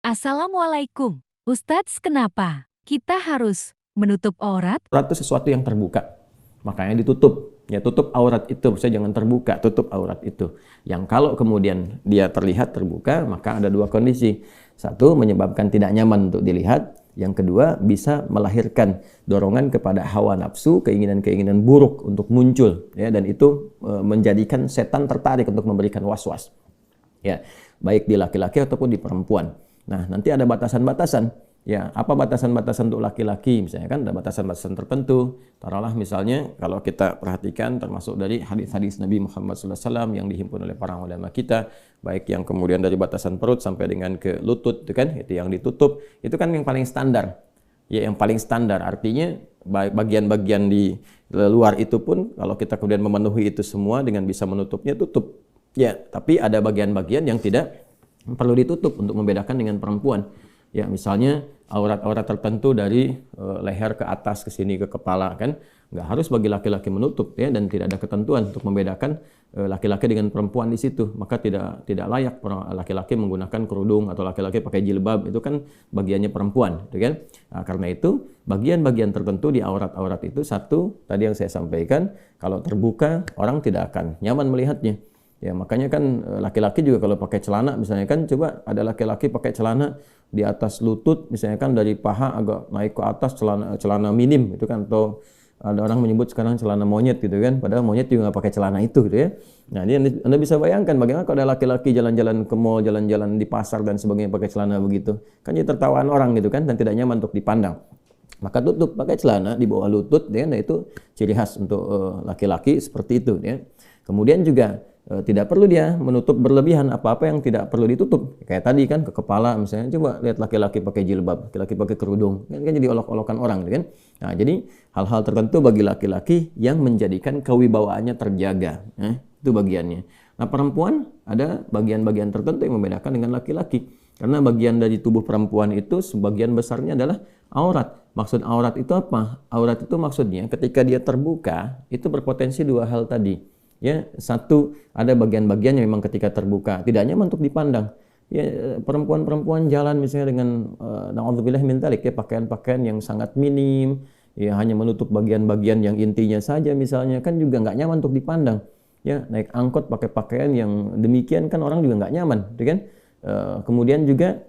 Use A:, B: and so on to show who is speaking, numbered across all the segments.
A: Assalamualaikum. Ustadz, kenapa kita harus menutup aurat?
B: Aurat itu sesuatu yang terbuka, makanya ditutup. Ya, tutup aurat itu, saya jangan terbuka, tutup aurat itu. Yang kalau kemudian dia terlihat terbuka, maka ada dua kondisi. Satu, menyebabkan tidak nyaman untuk dilihat. Yang kedua, bisa melahirkan dorongan kepada hawa nafsu, keinginan-keinginan buruk untuk muncul. Ya, dan itu menjadikan setan tertarik untuk memberikan was-was. Ya, baik di laki-laki ataupun di perempuan. Nah, nanti ada batasan-batasan. Ya, apa batasan-batasan untuk laki-laki? Misalnya kan ada batasan-batasan tertentu. Taruhlah misalnya kalau kita perhatikan termasuk dari hadis-hadis Nabi Muhammad SAW yang dihimpun oleh para ulama kita, baik yang kemudian dari batasan perut sampai dengan ke lutut, itu kan, itu yang ditutup, itu kan yang paling standar. Ya, yang paling standar artinya bagian-bagian di luar itu pun kalau kita kemudian memenuhi itu semua dengan bisa menutupnya, tutup. Ya, tapi ada bagian-bagian yang tidak perlu ditutup untuk membedakan dengan perempuan. Ya, misalnya aurat-aurat tertentu dari leher ke atas ke sini ke kepala kan nggak harus bagi laki-laki menutup ya, dan tidak ada ketentuan untuk membedakan laki-laki dengan perempuan di situ. Maka tidak layak laki-laki menggunakan kerudung atau laki-laki pakai jilbab, itu kan bagiannya perempuan, gitu kan? Nah, karena itu bagian-bagian tertentu di aurat-aurat itu, satu tadi yang saya sampaikan, kalau terbuka orang tidak akan nyaman melihatnya. Ya, makanya kan laki-laki juga kalau pakai celana misalnya kan, coba ada laki-laki pakai celana di atas lutut misalnya kan, dari paha agak naik ke atas, celana minim itu kan, atau ada orang menyebut sekarang celana monyet gitu kan, padahal monyet juga nggak pakai celana itu gitu ya. Nah, ini Anda bisa bayangkan bagaimana kalau ada laki-laki jalan-jalan ke mall, jalan-jalan di pasar dan sebagainya pakai celana begitu, kan jadi tertawaan orang gitu kan, dan tidak nyaman untuk dipandang. Maka tutup pakai celana di bawah lutut ya, nah itu ciri khas untuk laki-laki seperti itu ya. Kemudian juga tidak perlu dia menutup berlebihan apa-apa yang tidak perlu ditutup. Kayak tadi kan ke kepala misalnya, coba lihat laki-laki pakai jilbab, laki-laki pakai kerudung, kan jadi olok-olokan orang kan. Nah, jadi hal-hal tertentu bagi laki-laki yang menjadikan kewibawaannya terjaga, itu bagiannya. Nah, perempuan ada bagian-bagian tertentu yang membedakan dengan laki-laki. Karena bagian dari tubuh perempuan itu sebagian besarnya adalah aurat. Maksud aurat itu apa? Aurat itu maksudnya ketika dia terbuka, itu berpotensi dua hal tadi. Ya, satu, ada bagian-bagian yang memang ketika terbuka tidak nyaman untuk dipandang. Ya, perempuan-perempuan jalan misalnya dengan na'udzubillah min dzalik ya, pakaian-pakaian yang sangat minim, ya hanya menutup bagian-bagian yang intinya saja misalnya, kan juga nggak nyaman untuk dipandang. Ya, naik angkot pakai pakaian yang demikian kan orang juga nggak nyaman, gitu kan? Kemudian juga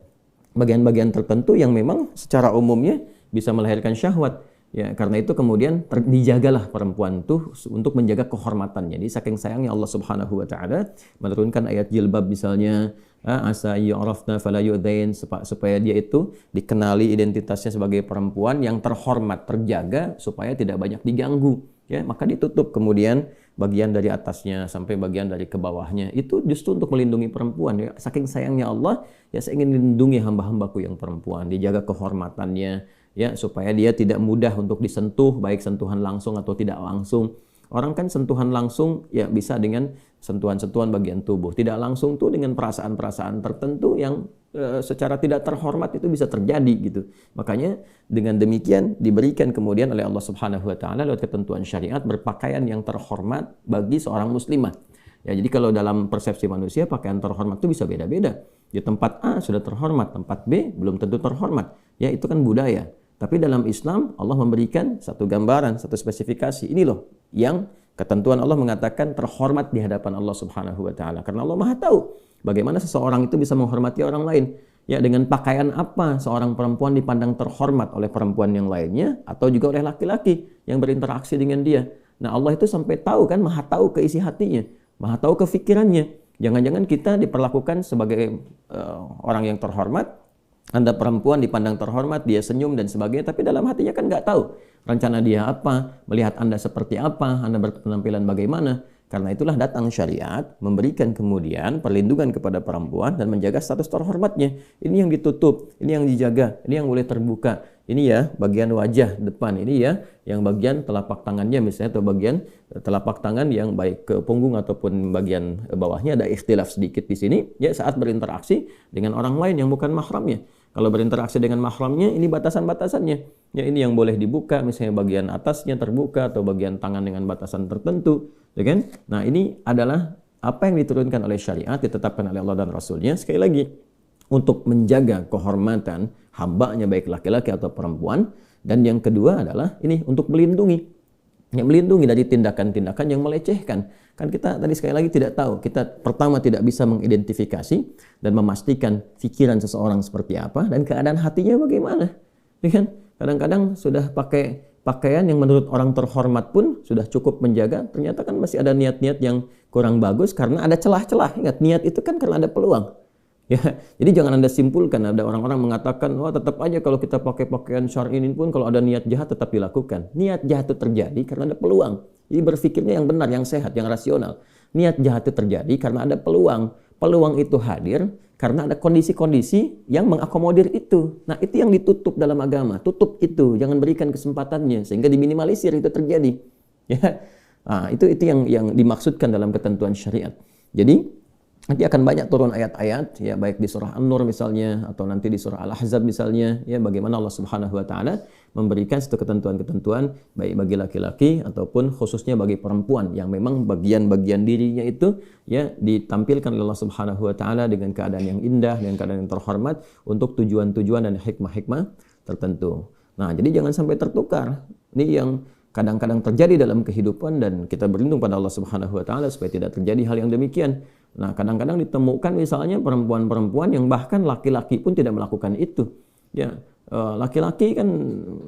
B: bagian-bagian tertentu yang memang secara umumnya bisa melahirkan syahwat. Ya, karena itu kemudian dijagalah perempuan tuh untuk menjaga kehormatannya. Jadi saking sayangnya Allah Subhanahu wa taala menurunkan ayat jilbab misalnya, asa yu'rafna fala yu'dain, supaya dia itu dikenali identitasnya sebagai perempuan yang terhormat, terjaga supaya tidak banyak diganggu. Ya, maka ditutup kemudian bagian dari atasnya sampai bagian dari ke bawahnya. Itu justru untuk melindungi perempuan ya. Saking sayangnya Allah, ya saya ingin melindungi hamba-hambaku yang perempuan, dijaga kehormatannya. Ya, supaya dia tidak mudah untuk disentuh, baik sentuhan langsung atau tidak langsung. Orang kan sentuhan langsung ya bisa dengan sentuhan-sentuhan bagian tubuh. Tidak langsung tuh dengan perasaan-perasaan tertentu yang secara tidak terhormat itu bisa terjadi gitu. Makanya dengan demikian diberikan kemudian oleh Allah Subhanahu wa taala lewat ketentuan syariat berpakaian yang terhormat bagi seorang muslimah. Ya, jadi kalau dalam persepsi manusia pakaian terhormat itu bisa beda-beda. Di tempat A sudah terhormat, tempat B belum tentu terhormat. Ya, itu kan budaya. Tapi dalam Islam Allah memberikan satu gambaran, satu spesifikasi. Ini loh yang ketentuan Allah mengatakan terhormat di hadapan Allah Subhanahu wa taala. Karena Allah Maha tahu bagaimana seseorang itu bisa menghormati orang lain. Ya, dengan pakaian apa seorang perempuan dipandang terhormat oleh perempuan yang lainnya atau juga oleh laki-laki yang berinteraksi dengan dia. Nah, Allah itu sampai tahu kan, Maha tahu keisi hatinya, Maha tahu kefikirannya. Jangan-jangan kita diperlakukan sebagai orang yang terhormat, Anda perempuan dipandang terhormat, dia senyum dan sebagainya, tapi dalam hatinya kan nggak tahu rencana dia apa, melihat Anda seperti apa, Anda berpenampilan bagaimana. Karena itulah datang syariat memberikan kemudian perlindungan kepada perempuan dan menjaga status terhormatnya. Ini yang ditutup, ini yang dijaga, ini yang boleh terbuka. Ini ya bagian wajah depan, ini ya yang bagian telapak tangannya misalnya, atau bagian telapak tangan yang baik ke punggung ataupun bagian bawahnya ada ikhtilaf sedikit di sini ya, saat berinteraksi dengan orang lain yang bukan mahramnya. Kalau berinteraksi dengan mahramnya, ini batasan-batasannya. Ya, ini yang boleh dibuka, misalnya bagian atasnya terbuka atau bagian tangan dengan batasan tertentu, ya kan? Nah, ini adalah apa yang diturunkan oleh syariat, ditetapkan oleh Allah dan Rasulnya. Sekali lagi, untuk menjaga kehormatan hambanya baik laki-laki atau perempuan. Dan yang kedua adalah ini untuk melindungi. Yang melindungi dari tindakan-tindakan yang melecehkan. Kan kita tadi sekali lagi tidak tahu. Kita pertama tidak bisa mengidentifikasi dan memastikan pikiran seseorang seperti apa dan keadaan hatinya bagaimana. Ya kan? Kadang-kadang sudah pakai pakaian yang menurut orang terhormat pun sudah cukup menjaga, ternyata kan masih ada niat-niat yang kurang bagus karena ada celah-celah. Ingat, niat itu kan karena ada peluang. Ya, jadi jangan Anda simpulkan, ada orang-orang mengatakan, wah tetap aja kalau kita pakai pakaian syar'i ini pun kalau ada niat jahat tetap dilakukan. Niat jahat itu terjadi karena ada peluang. Jadi berpikirnya yang benar, yang sehat, yang rasional. Niat jahat itu terjadi karena ada peluang. Peluang itu hadir karena ada kondisi-kondisi yang mengakomodir itu. Nah, itu yang ditutup dalam agama. Tutup itu, jangan berikan kesempatannya sehingga diminimalisir itu terjadi. Ya. Nah, itu yang dimaksudkan dalam ketentuan syariat. Jadi nanti akan banyak turun ayat-ayat, ya baik di surah An-Nur misalnya atau nanti di surah Al-Ahzab misalnya, ya bagaimana Allah Subhanahu Wa Taala memberikan satu ketentuan-ketentuan baik bagi laki-laki ataupun khususnya bagi perempuan yang memang bagian-bagian dirinya itu ya ditampilkan oleh Allah Subhanahu Wa Taala dengan keadaan yang indah, dengan keadaan yang terhormat untuk tujuan-tujuan dan hikmah-hikmah tertentu. Nah, jadi jangan sampai tertukar. Ini yang kadang-kadang terjadi dalam kehidupan dan kita berlindung pada Allah Subhanahu Wa Taala supaya tidak terjadi hal yang demikian. Nah, kadang-kadang ditemukan misalnya perempuan-perempuan yang bahkan laki-laki pun tidak melakukan itu. Ya, laki-laki kan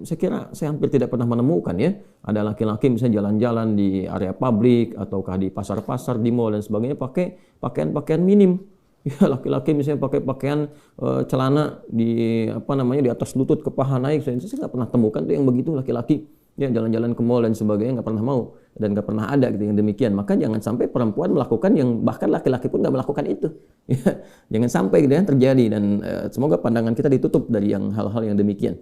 B: saya hampir tidak pernah menemukan ya. Ada laki-laki misalnya jalan-jalan di area publik ataukah di pasar-pasar, di mall dan sebagainya pakai pakaian-pakaian minim. Ya, laki-laki misalnya pakai pakaian celana di di atas lutut ke paha naik. Saya nggak pernah temukan tuh yang begitu laki-laki. Ya, jalan-jalan ke mall dan sebagainya nggak pernah mau dan nggak pernah ada gitu yang demikian. Maka jangan sampai perempuan melakukan yang bahkan laki-laki pun nggak melakukan itu. Ya, jangan sampai gitu ya terjadi dan semoga pandangan kita ditutup dari yang hal-hal yang demikian.